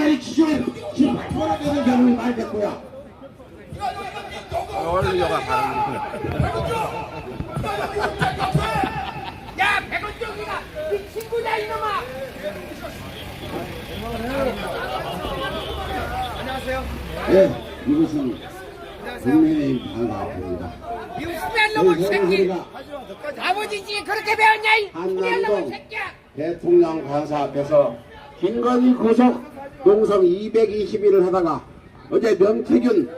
마리 기존에 18%가 되는 경우는 말 됐고요. 어울려가 가는 야, 백원정이가 네 친구냐 이놈아. 안녕하세요. 네, 이것은 국민의힘 반갑습니다. 이 후배한 놈의 새끼. 아버지지 그렇게 배웠냐 이 후배한 놈의 한남동 새끼야. 대통령 관사 앞에서 김건희 구속 농성 220일을 하다가 어제 명태균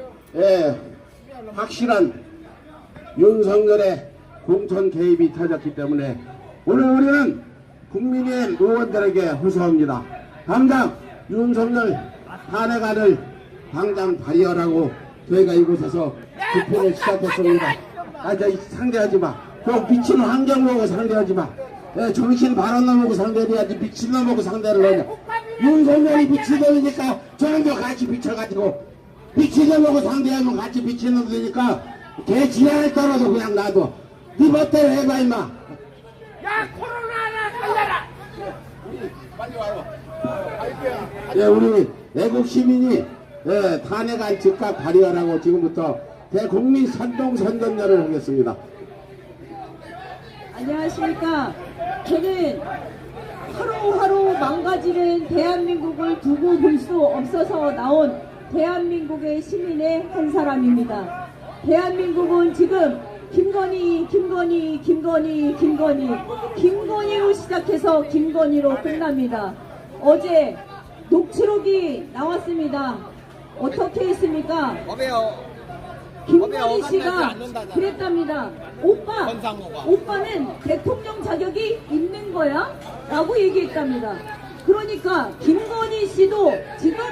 확실한 윤석열의 공천 개입이 터졌기 때문에 오늘 우리는 국민의힘 의원들에게 호소합니다. 당장 윤석열 탄핵안을 당장 발의하라고 저희가 이곳에서 투표를 시작했습니다. 저 상대하지 마. 저 미친 환경 보고 상대하지 마. 정신 바른 놈하고 상대를 해야지 미친 놈하고 상대를 하냐. 윤석열이 미친 놈이니까 저놈도 같이 비춰가지고 미친 놈하고 상대하면 같이 미친 놈 되니까 걔 지하에 떨어도 그냥 놔둬. 네 멋대로 해봐 임마. 야, 코로나 살려라. 빨리 와요. 우리 애국 시민이 탄핵안 즉각 발의하라고 지금부터 대국민 선동선전열을 하겠습니다. 안녕하십니까. 저는 하루하루 망가지는 대한민국을 두고 볼 수 없어서 나온 대한민국의 시민의 한 사람입니다. 대한민국은 지금 김건희로 시작해서 김건희로 끝납니다. 어제 녹취록이 나왔습니다. 어떻게 했습니까? 김건희 씨가 그랬답니다. 오빠는 대통령 자격이 있는 거야? 라고 얘기했답니다. 그러니까 김건희 씨도 지금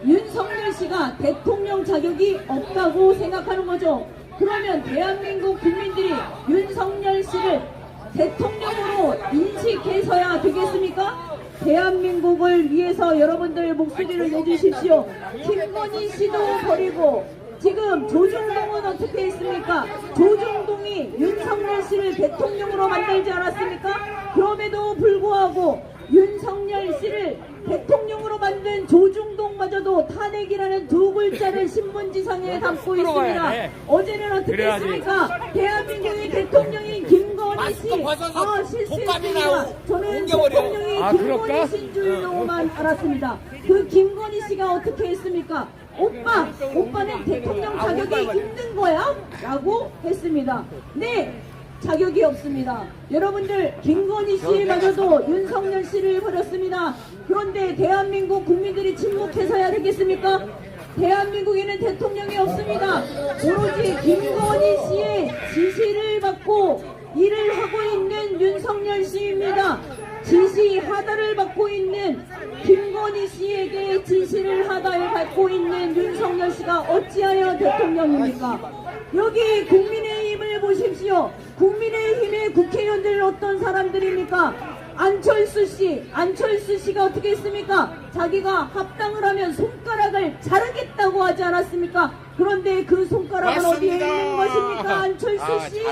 윤석열 씨가 대통령 자격이 없다고 생각하는 거죠. 그러면 대한민국 국민들이 윤석열 씨를 대통령으로 인식해서야 되겠습니까? 대한민국을 위해서 여러분들 목소리를 내주십시오. 김건희 씨도 버리고 지금 조중동은 어떻게 했습니까? 조중동이 윤석열 씨를 대통령으로 만들지 않았습니까? 그럼에도 불구하고 윤석열 씨를 대통령으로 만든 조중동마저도 탄핵이라는 두 글자를 신문지상에 담고 있습니다. 어제는 어떻게 했습니까? 대한민국의 대통령인 김건희 씨. 실수했습니다. 저는 대통령이 김건희 씨인 줄로만 알았습니다. 그 김건희 씨가 어떻게 했습니까? 오빠는 대통령 자격이 있는 거야? 라고 했습니다. 네, 자격이 없습니다. 여러분들 김건희 씨마저도 윤석열 씨를 버렸습니다. 그런데 대한민국 국민들이 침묵해서야 되겠습니까? 대한민국에는 대통령이 없습니다. 오로지 김건희 씨의 지시를 받고 일을 하고 있는 윤석열 씨입니다. 지시 하다를 받고 있는 김건희 씨에게 지시를 하다를 받고 있는 윤석열 씨가 어찌하여 대통령입니까? 여기 국민의힘을 보십시오. 국민의힘의 국회의원들 어떤 사람들입니까? 안철수 씨가 어떻게 했습니까? 자기가 합당을 하면 손가락을 자르겠다고 하지 않았습니까? 그런데 그 손가락은 맞습니다. 어디에 있는 것입니까? 안철수 씨.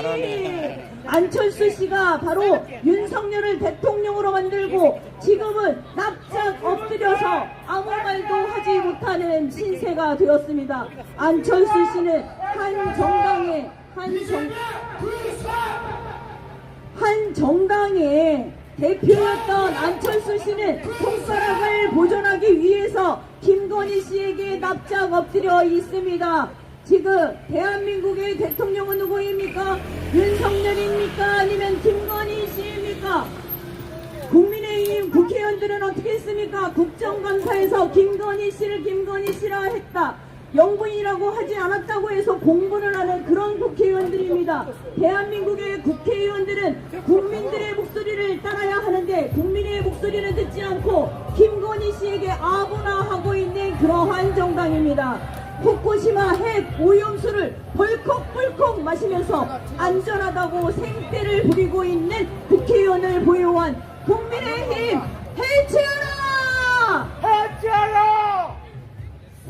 안철수 씨가 바로 윤석열을 대통령으로 만들고 지금은 납작 엎드려서 아무 말도 하지 못하는 신세가 되었습니다. 안철수 씨는 한 정당의 대표였던 안철수 씨는 손가락을 보존하기 위해서 김건희 씨에게 납작 엎드려 있습니다. 지금 대한민국의 대통령은 누구입니까? 윤석열입니까? 아니면 김건희 씨입니까? 국민의힘 국회의원들은 어떻게 했습니까? 국정감사에서 김건희 씨라 했다. 영분이라고 하지 않았다고 해서 공부를 하는 그런 국회의원들입니다. 대한민국의 국회의원들은 국민들의 목소리를 따라야 하는데 국민의 목소리를 듣지 않고 김건희 씨에게 아부나 하고 있는 그러한 정당입니다. 후쿠시마 핵 오염수를 벌컥벌컥 마시면서 안전하다고 생떼를 부리고 있는 국회의원을 보유한 국민의힘 해체하라! 해체하라!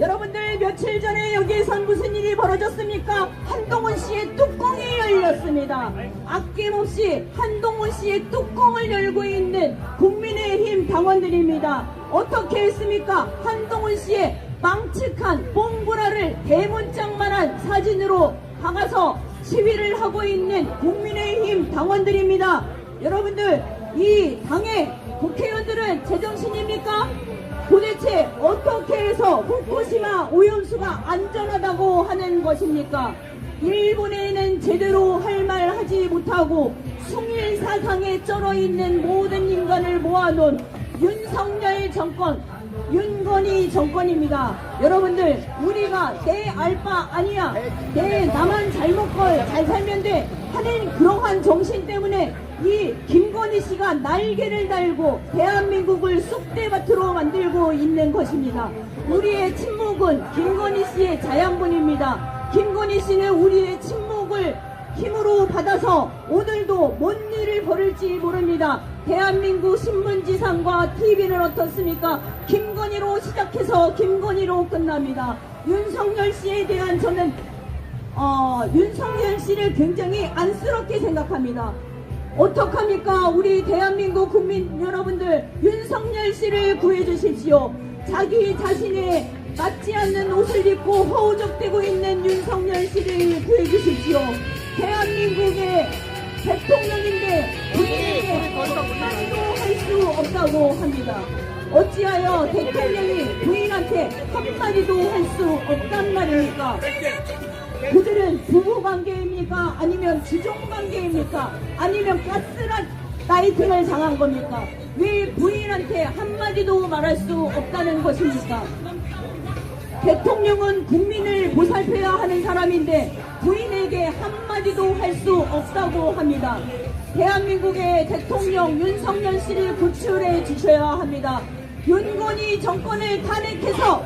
여러분들 며칠 전에 여기에선 무슨 일이 벌어졌습니까? 한동훈 씨의 뚜껑이 열렸습니다. 아낌없이 한동훈 씨의 뚜껑을 열고 있는 국민의힘 당원들입니다. 어떻게 했습니까? 한동훈 씨의 망측한 뽕구라를 대문짝만한 사진으로 박아서 시위를 하고 있는 국민의힘 당원들입니다. 여러분들, 이 당의 국회의원들은 제정신입니까? 도대체 어떻게 해서 후쿠시마 오염수가 안전하다고 하는 것입니까? 일본에는 제대로 할 말 하지 못하고 숭일 사상에 쩔어있는 모든 인간을 모아놓은 윤석열 정권, 윤건희 정권입니다. 여러분들, 우리가 내 알바 아니야, 내 나만 잘 먹고 잘 살면 돼 하는 그러한 정신 때문에 이 김건희 씨가 날개를 달고 대한민국을 쑥대밭으로 만들고 있는 것입니다. 우리의 침묵은 김건희 씨의 자양분입니다. 김건희 씨는 우리의 침묵을 힘으로 받아서 오늘도 뭔 일을 벌일지 모릅니다. 대한민국 신문지상과 TV는 어떻습니까? 김건희로 시작해서 김건희로 끝납니다. 윤석열 씨에 대한 저는 윤석열 씨를 굉장히 안쓰럽게 생각합니다. 어떡합니까? 우리 대한민국 국민 여러분들, 윤석열 씨를 구해주십시오. 자기 자신의 맞지 않는 옷을 입고 허우적대고 있는 윤석열 씨를 구해주십시오. 대한민국의 대통령인데 부인에게 한마디도 할 수 없다고 합니다. 어찌하여 대통령이 부인한테 한마디도 할 수 없단 말입니까? 그들은 부부관계입니까? 아니면 지종관계입니까? 아니면 가스라이팅을 당한 겁니까? 왜 부인한테 한마디도 말할 수 없다는 것입니까? 대통령은 국민을 보살펴야 하는 사람인데 부인에게 한마디도 할 수 없다고 합니다. 대한민국의 대통령 윤석열 씨를 구출해 주셔야 합니다. 윤건희 정권을 탄핵해서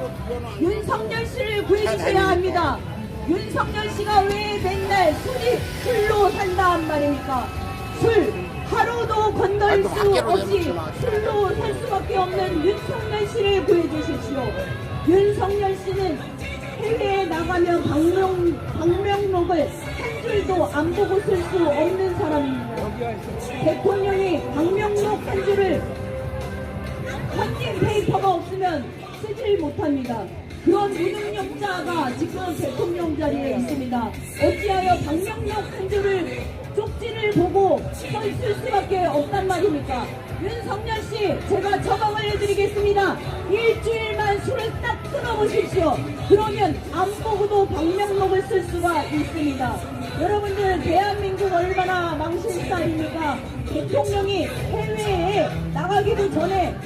윤석열 씨를 구해주셔야 합니다. 윤석열 씨가 왜 맨날 술로 산단 말입니까? 술 하루도 건널 수 없이 술로 살 수밖에 없는 윤석열 씨를 구해주십시오. 윤석열 씨는 해외에 나가면 방명록을 한 줄도 안 보고 쓸 수 없는 사람입니다. 대통령이 방명록 한 줄을 컨닝 페이퍼가 없으면 쓰질 못합니다. 그런 무능력자가 지금 대통령 자리에 있습니다. 어찌하여 방명록 한 줄을 쪽지를 보고 서 있을 수밖에 없단 말입니까? 윤석열 씨, 제가 처방을 해드리겠습니다. 일주일만 술을 딱 끊어보십시오. 그러면 안 보고도 방명록을 쓸 수가 있습니다. 여러분들, 대한민국 얼마나 망신살입니까? 대통령이 해외에 나가기도 전에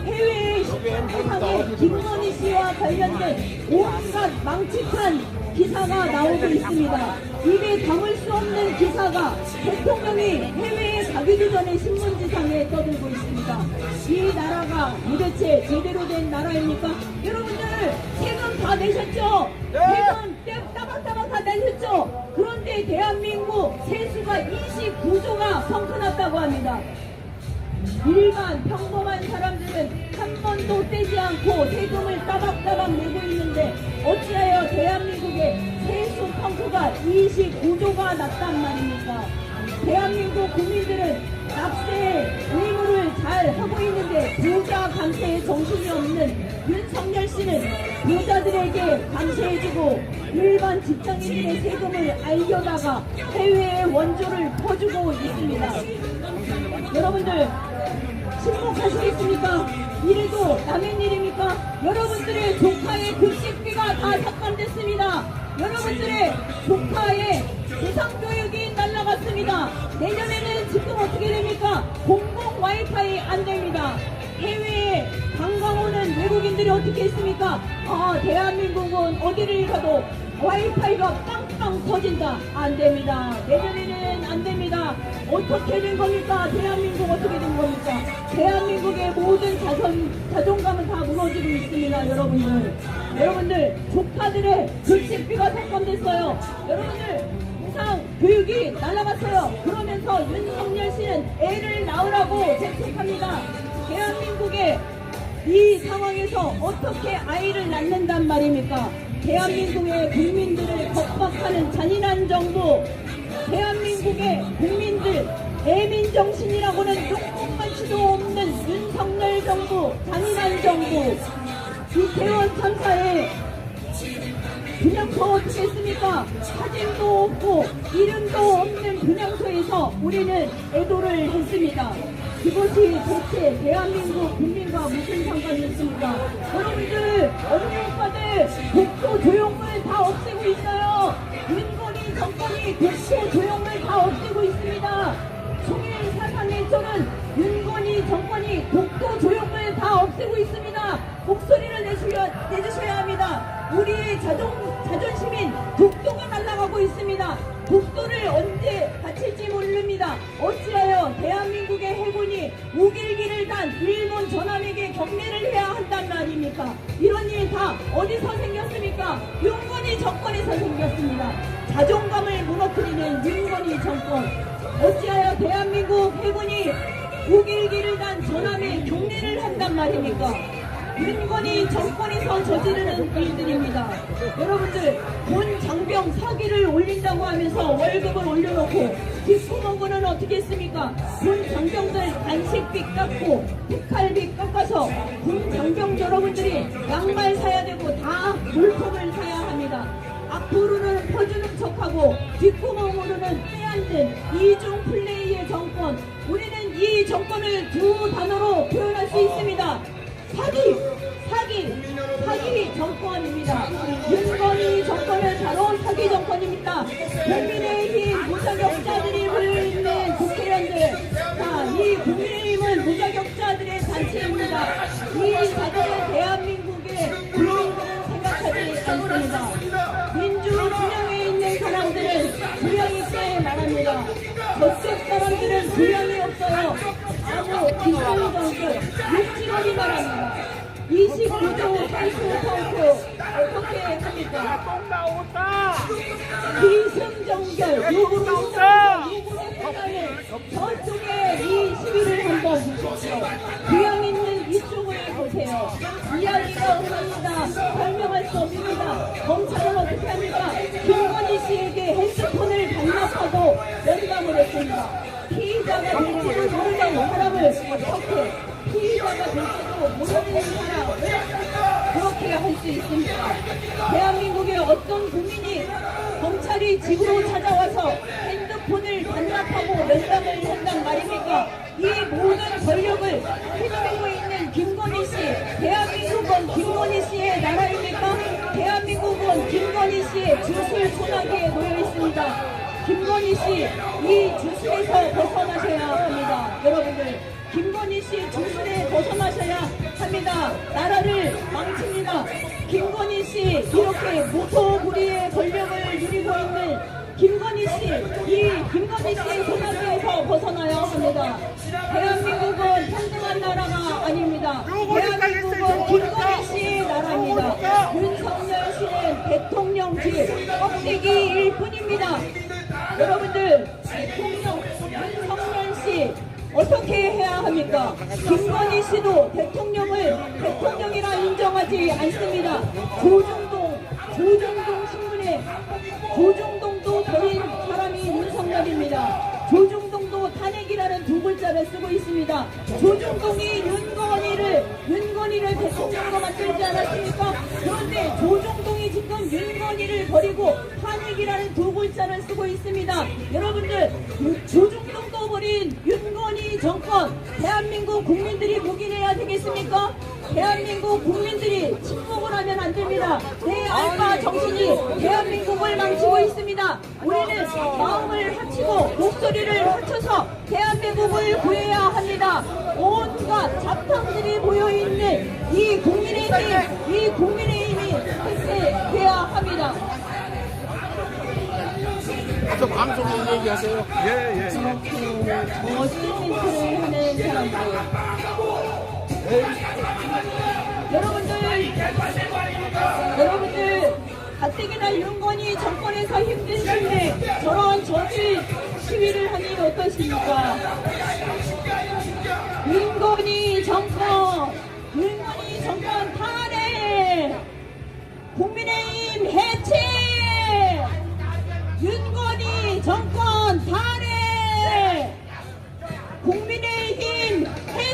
해외의 세상에 김건희 씨와 관련된 온갖 망측한 기사가 나오고 있습니다. 입에 담을 수 없는 기사가 대통령이 해외에 가기도 전에 신문지상에 떠들고 있습니다. 이 나라가 도대체 제대로 된 나라입니까? 여러분들, 세금 다 내셨죠? 세금 따박따박 다 내셨죠? 그런데 대한민국 세수가 29조가 펑크났다고 합니다. 일반 평범한 사람들은 한 번도 떼지 않고 세금을 따박따박 내고 있는데 어찌하여 대한민국의 세수 펑크가 29조가 났단 말입니까? 대한민국 국민들은 납세 의무를 잘 하고 있는데 부자 감세에 정신이 없는 윤석열 씨는 부자들에게 감세해주고 일반 직장인들의 세금을 알려다가 해외에 원조를 퍼주고 있습니다. 여러분들, 침묵하시겠습니까? 이래도 남의 일입니까? 여러분들의 조카의 급식비가 다 삭감됐습니다. 여러분들의 조카의 대상교육이 날라갔습니다. 내년에는 지금 어떻게 됩니까? 공공 와이파이 안 됩니다. 해외에 관광 오는 외국인들이 어떻게 했습니까? 대한민국은 어디를 가도 와이파이가 빵빵 터진다. 안 됩니다. 내년에는 안 됩니다. 어떻게 된 겁니까? 대한민국 어떻게 된 겁니까? 대한민국의 모든 자존감은 다 무너지고 있습니다. 여러분들, 조카들의 급식비가 삭감됐어요. 여러분들, 무상 교육이 날아갔어요. 그러면서 윤석열 씨는 애를 낳으라고 재촉합니다. 대한민국의 이 상황에서 어떻게 아이를 낳는단 말입니까? 대한민국의 국민들을 겁박하는 잔인한 정부, 대한민국의 국민들 애민정신이라고는 조금만 책임도 없는 윤석열 정부, 잔인한 정부, 이태원 참사에 분향소 어떻게 했습니까? 사진도 없고 이름도 없는 분향소에서 우리는 애도를 했습니다. 그것이 대체 대한민국 국민과 무슨 상관이 있습니까? 여러분들, 어린이 오빠들, 독도 조형물 다 없애고 있어요. 윤건희 정권이 독도 조형물 다 없애고 있습니다. 총일 사상일절은 윤건희 정권이 독도 조형물 다 없애고 있습니다. 목소리를 내주셔야 합니다. 우리의 자존심인 독도가 날아가고 있습니다. 독도를 언제 바칠지 모릅니다. 어찌하여 대한민국의 해군이 우길기를 단 일본 전함에게 경례를 해야 한단 말입니까? 이런 일 다 어디서 생겼습니까? 윤건희 정권에서 생겼습니다. 자존감을 무너뜨리는 윤건희 정권. 어찌하여 대한민국 해군이 우길기를 단 전함에 경례를 한단 말입니까? 윤건희 정권에서 저지르는 일들입니다. 여러분들, 본 장병 사기를 올린다고 하면서 월급을 올려놓고 뒷부모군은 어떻게 했습니까? 본 장병들 간식비 깎고 특할비 깎아서 본 장병 여러분들이 양말 사야 되고 다 물품을 사야 합니다. 앞으로는 퍼주는 척하고 뒷구멍으로는 빼앗는 이중 플레이의 정권. 우리는 이 정권을 두 단어로 표현할 수 있습니다. 사기 정권입니다. 윤건희 정권은 바로 사기 정권입니다. 국민의힘 무자격자들이 모여있는 국회의원들, 자, 이 국민의힘은 무자격자들의 단체입니다. 이 자들은 대한민국의 국민들은 생각하지 않습니다. 민주 진영에 있는 사람들은 분량 있게 말합니다. 저쪽 사람들은 분량이 없어요. 아무 기술정들 육지거리 말합니다. 29조 산소탕크 어떻게 합니까? 기승전결 요구를 해달라는 저쪽에 이 시위를 한번 보십시오. 교양 있는 이쪽을 보세요. 이야기가 없습니다. 설명할 수 없습니다. 검찰은 어떻게 합니까? 김건희 씨에게 핸드폰을 반납하고 연감을 했습니다. 피의자가 될지도 모르는 사람을 어떻게 피의자가 될지도 모르는 사람을 그렇게 할 수 있습니까? 대한민국의 어떤 국민이 검찰이 집으로 찾아와서 핸드폰을 반납하고 면담을 한단 말입니까? 이 모든 권력을 휘두르고 있는 김건희 씨, 대한민국은 김건희 씨의 나라입니까? 대한민국은 김건희 씨의 주술 소나기에 놓여 있습니다. 김건희 씨, 이 주술에서 벗어나셔야 합니다. 여러분들, 김건희 씨 주술에 벗어나셔야 합니다. 나라를 망칩니다. 김건희 씨, 이렇게 무소불위의 권력을 누리고 있는 김건희 씨, 이 김건희 씨의 소나기에서 벗어나야 합니다. 대한민국은 평등한 나라가 아닙니다. 대한민국은 김건희 씨의 나라입니다. 윤석열 씨는 대통령직 껍데기일 뿐입니다. 여러분들, 대통령 윤석열 씨 어떻게 해야 합니까? 김건희 씨도 대통령이라 인정하지 않습니다. 조중동 신문에 조중동도 버린 사람이 윤석열입니다. 조중동도 탄핵이라는 두 글자를 쓰고 있습니다. 조중동이 윤건희를 대통령으로 만들지 않았습니까? 그런데 조중동이 지금 윤건희를 버리고 탄핵이라는 두 글자를 쓰고 있습니다. 여러분들, 조중동도 버린 윤건희 정권, 대한민국 국민들이 묵인해야 되겠습니까? 대한민국 국민들이 침묵을 하면 안 됩니다. 내 알바 정신이 대한민국을 망치고 있습니다. 우리는 마음을 합치고 목소리를 합쳐서 대한민국을 구해야 합니다. 온갖 잡탕들이 모여있는 이 국민의힘이 해체돼야 합니다. 저 방송에 얘기하세요. 이렇게 멋진 멘트를 하는 사람들. 여러분들 가뜩이나 윤건희 정권에서 힘드신데 저런 저질 시위를 하니 어떠십니까? 윤건희 정권 탄핵, 국민의힘 해체, 윤건희 정권 탄핵, 국민의힘 해체.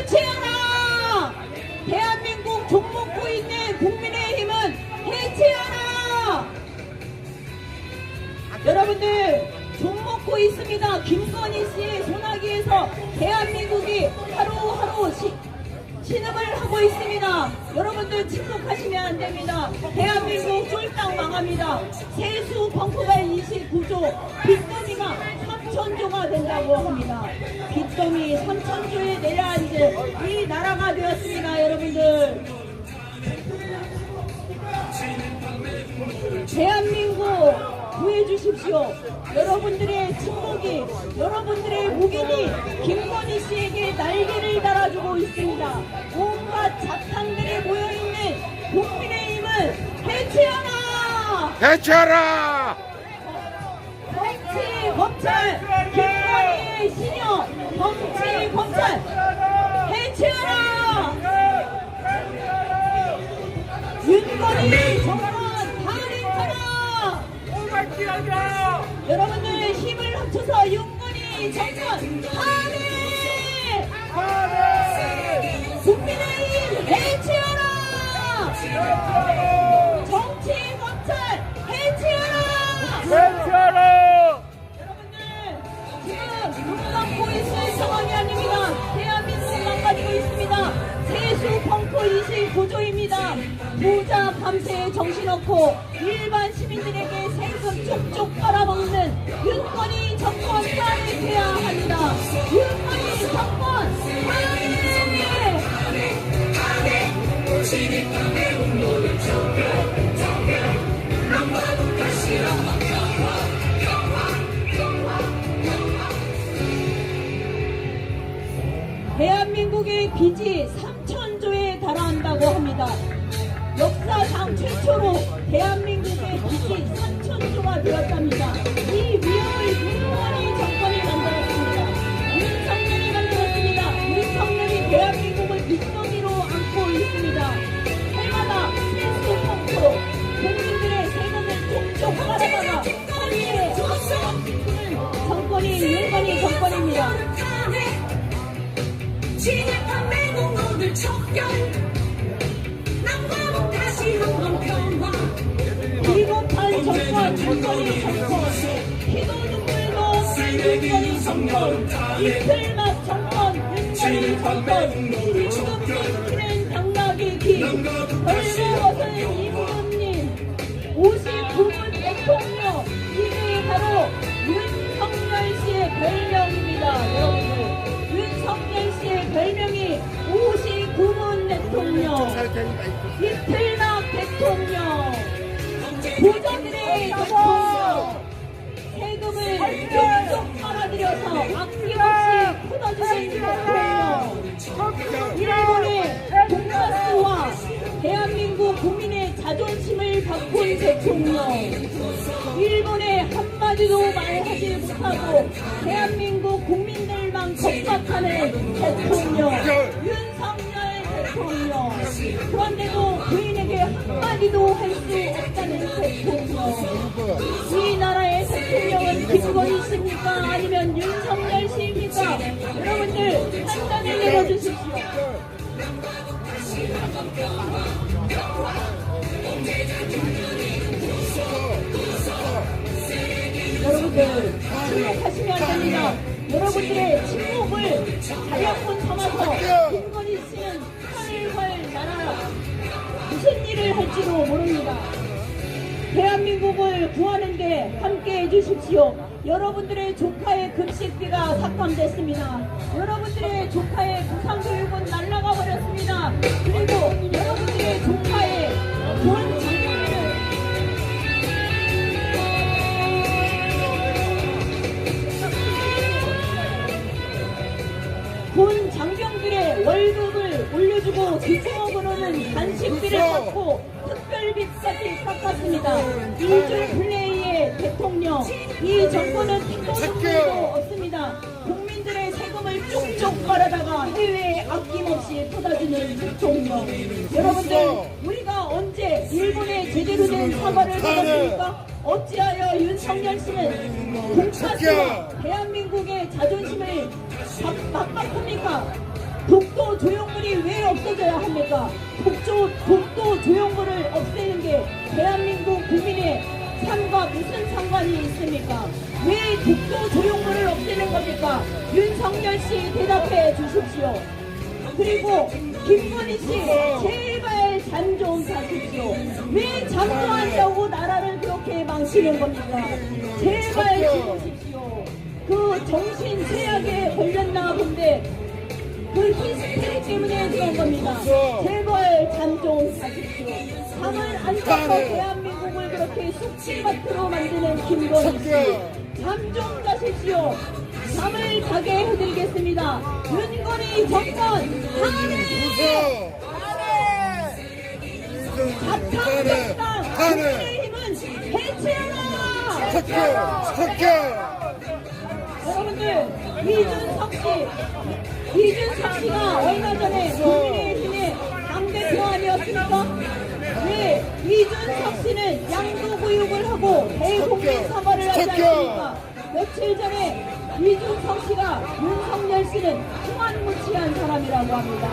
그렇습니다. 김건희 씨의 소나기에서 대한민국이 하루하루 신음을 하고 있습니다. 여러분들 침묵하시면 안 됩니다. 대한민국 쫄딱 망합니다. 세수 펑크가 29조, 빚더미가 3천조가 된다고 합니다. 빚더미 3천조에 내려앉은 이 나라가 되었습니다. 여러분들. 대한민국 구해주십시오. 여러분들의 침묵이, 여러분들의 묵인이 김건희 씨에게 날개를 달아주고 있습니다. 온갖 자탄들이 모여있는 국민의힘을 해체하라! 해체하라! 정치, 검찰, 김건희의 신여, 정치, 검찰, 해체하라! 윤건희 정권 탄핵하라! 여러분들 힘을 합쳐서 윤건희 정권 탄핵! 국민의힘 해체하라! 정치, 검찰 해체하라! 여러분들 지금 눈 감고 있을 상황이 아닙니다. 대한민국 망가지고 있습니다. 세수 펑크 29조입니다. 부자 감세에 정신없고 일반 시민들에게 세금 쪽쪽 빨아먹는 윤건희 정권 탄핵해야 합니다. 윤건희 정권 탄핵! 대한민국의 빚이 3천조에 달한다고 합니다. 역사상 최초로 대한민국의 빚이 3천조가 되었답니다. 이 위험을 윤건희 정권이 만들었습니다. 윤석열이 만들었습니다. 윤석열이 대한민국을 빚더미로 안고 있습니다. 해마다 세수 펑크로 국민들의 세금을 쪽쪽 빨아다가 한일에 앞서가는 정권이 윤건희 정권입니다. 진흙한 매국노들 척결 남과 다시 한번 평화 비겁한 정권, 윤건희 정권, 피도 눈물도 없는 윤건희 정권, 이틀막 정권, 윤건희 정권, 임금님 키는 당나귀 기, 벌거벗은 이무금님, 59분 대통령, 이게 바로 윤석열 씨의 별명입니다. 여러분들. 윤석열 씨의 별명이 59분 대통령, 이틀막 대통령, 부자들의 대통령, 세금을 쪽쪽 빨아들여서 아낌없이 풀어주는 대통령, 일본의 돈가스와 대한민국 국민의 자존심을 바꾼 대통령, 일본의 한마디도 말하지 못하고 대한민국 국민들만 겁박하는 대통령, 윤석열 대통령. 그런데도 부인에게 한마디도 할 수 없다는 대통령. 이 나라의 대통령은 김건희 씨입니까? 아니면 윤석열 씨입니까? 여러분들 판단을 내려주십시오. 여러분들 침묵하시면 안 됩니다. 여러분들의 침묵을 자양분 삼아서 김건희 씨는 하늘과 나라 무슨 일을 할지도 모릅니다. 대한민국을 구하는데 함께 해주십시오. 여러분들의 조카의 급식비가 삭감됐습니다. 여러분들의 조카의 구상교육은 날아가 버렸습니다. 그리고 여러분들의 조카의 돈 장면을 군 장병들의 월급을 올려주고 기초업으로는 간식비를 받고 특별비까지 깎았습니다. 이중 플레이의 대통령, 이 정권은 태도도 없습니다. 국민들의 세금을 쪽쪽 빨아다가 해외에 아낌없이 쏟아주는 대통령. 여러분들, 우리가 언제 일본에 제대로 된 사과를 받았습니까? 어찌하여 윤석열 씨는 돈가스와 대한민국의 자존심을 막바꿉니까? 독도 조형물이 왜 없어져야 합니까? 독도 조형물을 없애는 게 대한민국 국민의 삶과 무슨 상관이 있습니까? 왜 독도 조형물을 윤석열 씨 대답해 주십시오. 그리고 김건희 씨 제발 잠 좀 자십시오. 왜 잠도 안 자고 나라를 그렇게 망치는 겁니까? 제발 주무십시오. 그 정신 쇠약에 걸렸나 본데 그 히스테리 때문에 그런 겁니다. 제발 잠 좀 자십시오. 잠을 안 자고 대한민국을 그렇게 쑥질밭으로 만드는 김건희 씨, 잠 좀 자십시오. 잠을 자게 해드리겠습니다. 윤건희 정권 탄핵! 자탕 국민의힘은 해체하라! 여러분들, 이준석 씨가 얼마 전에 국민의힘의 당대표 아니었습니까? 왜 이준석 씨는 양도구육을 하고 대국민 사과를 하지 않습니까? 며칠 전에 이준석 씨가 윤석열 씨는 후한무치한 사람이라고 합니다.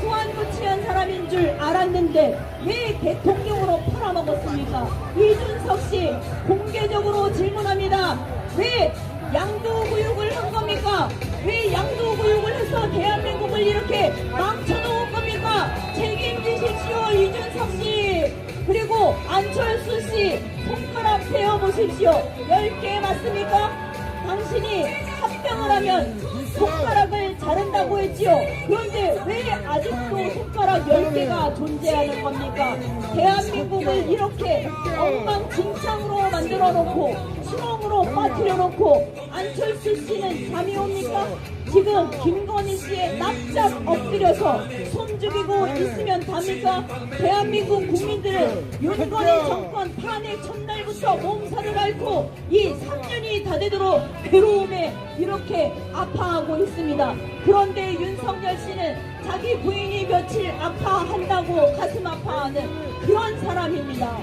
후한무치한 사람인 줄 알았는데 왜 대통령으로 팔아먹었습니까? 이준석 씨 공개적으로 질문합니다. 왜 양도구육을 한 겁니까? 왜 양도구육을 해서 대한민국을 이렇게 망쳐놓은 겁니까? 책임지십시오, 이준석 씨. 그리고 안철수 씨 손가락 세어보십시오. 10개 맞습니까? 당신이 합병을 하면 손가락을 자른다고 했지요. 그런데 왜 아직도 손가락 10개가 존재하는 겁니까? 대한민국을 이렇게 엉망진창으로 만들어 놓고 수렁으로 빠뜨려 놓고 안철수 씨는 잠이 옵니까? 지금 김건희 씨의 납작 엎드려서 숨죽이고 있으면 답니까? 대한민국 국민들은 윤건희 정권 탄핵 첫날부터 몸살을 앓고 이 3년이 다 되도록 괴로움에 이렇게 아파하고 있습니다. 그런데 윤석열 씨는 자기 부인이 며칠 아파한다고 가슴 아파하는 그런 사람입니다.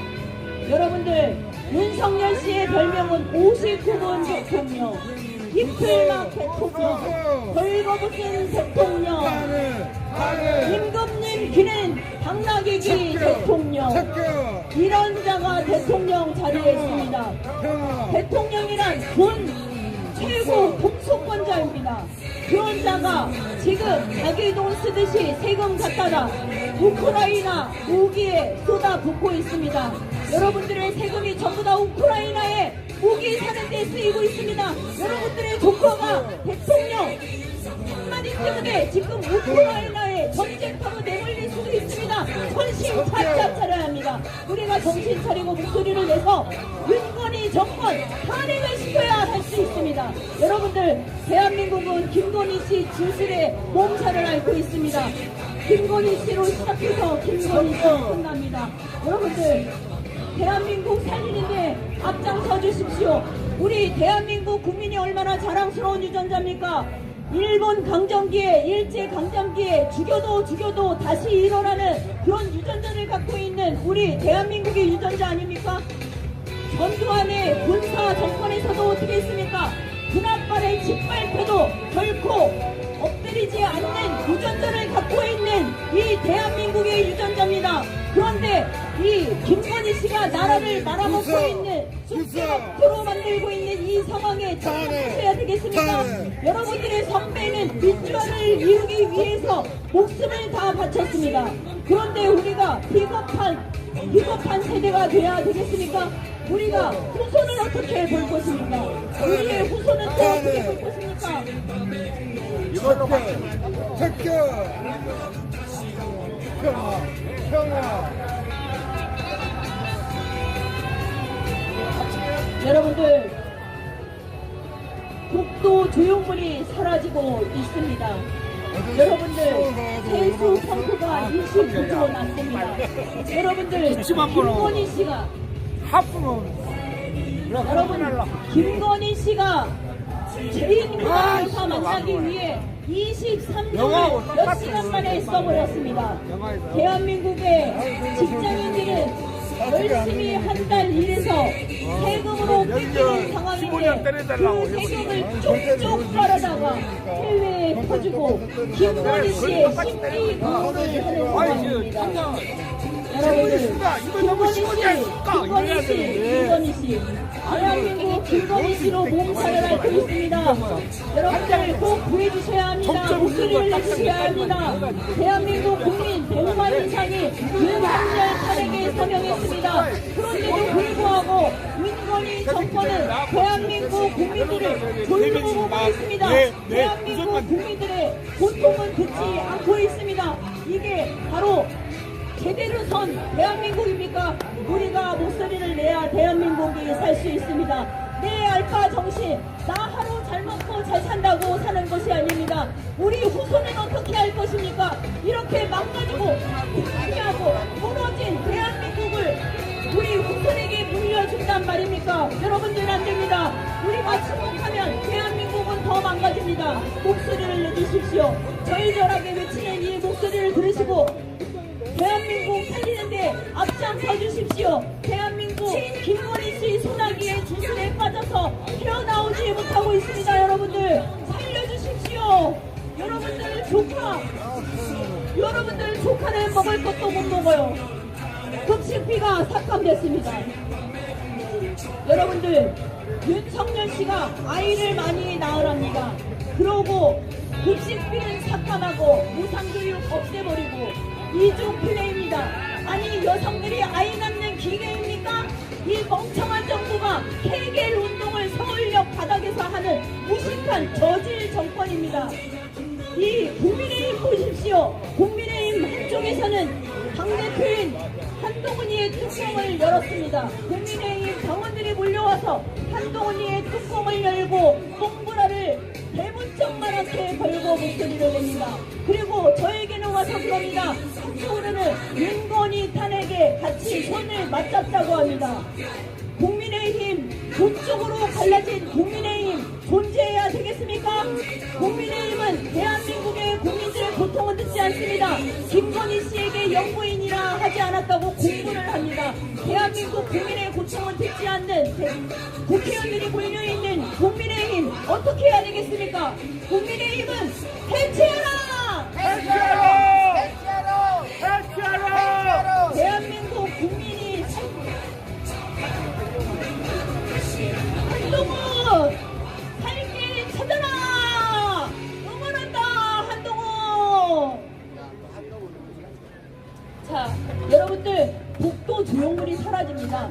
여러분들, 윤석열 씨의 별명은 59번 대통령, 이틀막 대통령, 벌거벗은 대통령, 임금님 귀는 당나귀기 대통령, 이런 자가 대통령 자리에 있습니다. 대통령이란 군 최고 통수권자입니다. 그런 자가 지금 자기 돈 쓰듯이 세금 갖다가 우크라이나 무기에 쏟아붓고 있습니다. 여러분들의 세금이 전부 다 우크라이나에 무기 사는 데 쓰이고 있습니다. 여러분들의 조커가 대통령 한마디 때문에 지금 우크라이나에 전쟁터로 내몰릴 수도 있습니다. 정신 바짝 차려야 합니다. 우리가 정신 차리고 목소리를 내서 윤건희 정권 탄핵을 시켜야 할 수 있습니다. 여러분들, 대한민국은 김건희 씨 진술에 몸살을 앓고 있습니다. 김건희 씨로 시작해서 김건희 씨로 끝납니다. 여러분들, 대한민국 살리는데 앞장서 주십시오. 우리 대한민국 국민이 얼마나 자랑스러운 유전자입니까? 일본 강점기에, 일제 강점기에 죽여도 다시 일어나는 그런 유전자를 갖고 있는 우리 대한민국의 유전자 아닙니까? 전두환의 군사 정권에서도 어떻게 했습니까? 군합발의 짓밟혀도 결코 엎드리지 않는 유전자를 갖고 있는 이 대한민국의 유전자입니다. 그런데 이 김건희 씨가 나라를 말아먹고 있는 쑥대밭으로 만들고 있는 이 상황에 착각하셔야 되겠습니까? 여러분들의 선배는 민주화를 이루기 위해서 목숨을 다 바쳤습니다. 그런데 우리가 비겁한 세대가 돼야 되겠습니까? 우리가 후손을 어떻게 볼 것입니까? 우리의 후손은 또 어떻게 볼 것입니까? 여러분들, 독도 조형물이 사라지고 있습니다. 여러분들, 세수 펌프가 29조 났습니다. 여러분들, 김건희 씨가 김건희 씨가 죄인과 조사 만나기 위해 23년을 몇 시간 만에 써버렸습니다. 대한민국의 직장인들은 열심히 한 달 일해서 세금으로 뺏기는 상황인데 그 세금을 쪽쪽 빨아다가 해외에 퍼주고 김건희 씨의 심리 보호를 하는 상황입니다. 여러분들, 이거 김건희 씨, 대한민국 김건희 씨로 몸살을 앓고 있습니다. 여러분들 꼭 구해주셔야 합니다. 목소리를 내주셔야 합니다. 대한민국 국민 100만 이상이 윤석열 탄핵에 서명했습니다. 그런데도 불구하고 윤건희 정권은 대한민국 국민들을 졸로 보고 있습니다. 대한민국 국민들의 고통은 듣지 않고 있습니다. 이게 바로 제대로 선 대한민국입니까? 우리가 목소리를 내야 대한민국이 살 수 있습니다. 내 알바 정신, 나 하루 잘 먹고 잘 산다고 사는 것이 아닙니다. 우리 후손은 어떻게 할 것입니까? 이렇게 망가지고 포기하고 무너진 대한민국을 우리 후손에게 물려준단 말입니까? 여러분들 안 됩니다. 우리가 침묵하면 대한민국은 더 망가집니다. 목소리를 내주십시오. 절절하게 외치는 이 목소리를 들으시고 대한민국 살리는데 앞장서 주십시오. 대한민국 김건희 씨 소나기의 주술에 빠져서 헤어나오지 못하고 있습니다. 여러분들 살려주십시오. 여러분들 조카는 먹을 것도 못 먹어요. 급식비가 삭감됐습니다. 여러분들 윤석열 씨가 아이를 많이 낳으랍니다. 그러고 급식비는 삭감하고 무상교육 없애버리고 이중 플레이입니다. 아니 여성들이 아이 낳는 기계입니까? 이 멍청한 정부가 케겔 운동을 서울역 바닥에서 하는 무식한 저질 정권입니다. 이 국민의힘 보십시오. 국민의힘 한쪽에서는 당대표인 한동훈이의 뚜껑을 열었습니다. 국민의힘 당원들이 몰려와서 한동훈이의 뚜껑을 열고 똥브라를 대문짝만하게 걸고 목소리를 냅니다. 그리고 저에게는 와서 그럽니다. 한쪽으로는 윤건희 탄핵에 같이 손을 맞잡자고 합니다. 국민의힘 그쪽으로 갈라진 국민의힘 존재해야 되겠습니까? 국민의힘은 대한민국의 국민들의 고통을 듣지 않습니다. 김건희 씨에게 영부인이라 하지 않았다고 공부를 합니다. 대한민국 국민의 고통을 듣지 않는 국회의원들이 몰려있는 국민의힘 어떻게 해야 되겠습니까? 국민의힘은 해체하라! 대한민국 국민이 한동훈 살길 찾아라! 응원한다 한동훈! 자 여러분들 독도 조형물이 사라집니다.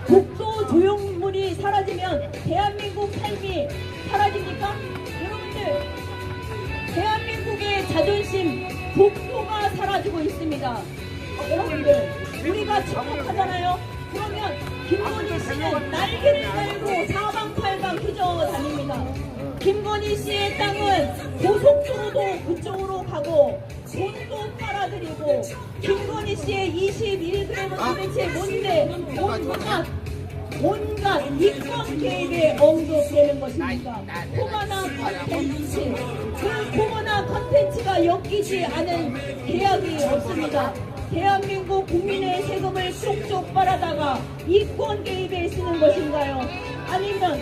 독도 조형물이 사라지면 대한민국 삶이 사라집니까? 여러분들 대한민국의 자존심 독도가 사라지고 있습니다. 여러분들 우리가 침묵하잖아요. 그러면 김건희 씨는 날개를 달고 사방팔방 휘저어다닙니다. 김건희 씨의 땅은 고속도로도 그쪽으로 가고 돈도 빨아들이고 김건희 씨의 21g은 도대체 뭔데 온갖 이권 개입에 언급되는 것입니까? 코마나 컨텐츠 그 코마나 컨텐츠가 엮이지 않은 계약이 없습니다. 대한민국 국민의 세금을 쏙쏙 빨아다가 이권 개입에 쓰는 것인가요? 아니면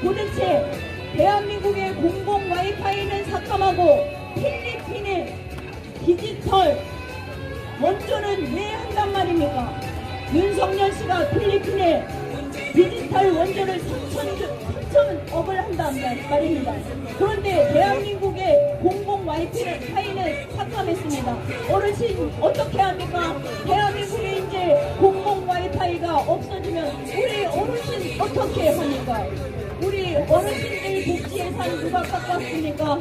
도대체 대한민국의 공공 와이파이는 삭감하고 필리핀의 디지털 원조는 왜 한단 말입니까? 윤석열 씨가 필리핀에 디지털 원조를 3천억을 한단 말입니다. 그런데 대한민국의 공공 와이파이는 삭감했습니다. 어르신 어떻게 합니까? 대한민국에 이제 공공 와이파이가 없어지면 우리 어르신 어떻게 합니까? 우리 어르신들 복지 예산 누가 깎았습니까?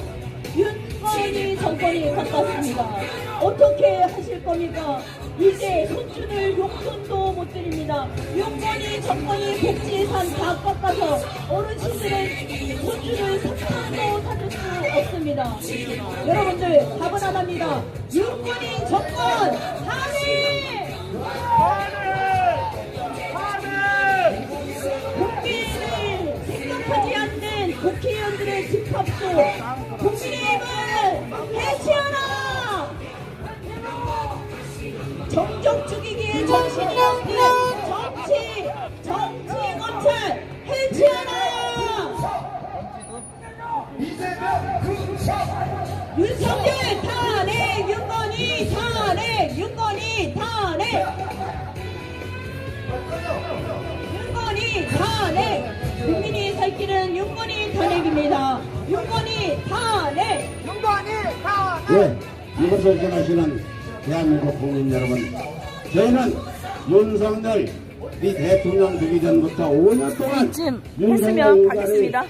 윤건희 정권이 깎았습니다. 어떻게 하실 겁니까? 이제 손주들 용돈도 못 드립니다. 윤건희 정권이 복지 예산 다 깎아서 어르신들은 손주들 석탄도 사줄 수 없습니다. 여러분들 답은 하나입니다. 윤건희 정권 탄핵! 국민을 생각하지 않는 국회의원들의 집합도 국민의힘을 해체하라! 정적 죽이기에 정신이 없는 정치 검찰 해체하라! 윤석열 탄핵! 윤건희 탄핵! 윤건희 탄핵! 외칩니다. 윤건희 탄핵! 예, 이것을 전하시는 대한민국 국민 여러분, 저희는 윤석열 이 대통령 되기 전부터 5년 동안 쯤 윤석열 했으면 의사를 가겠습니다.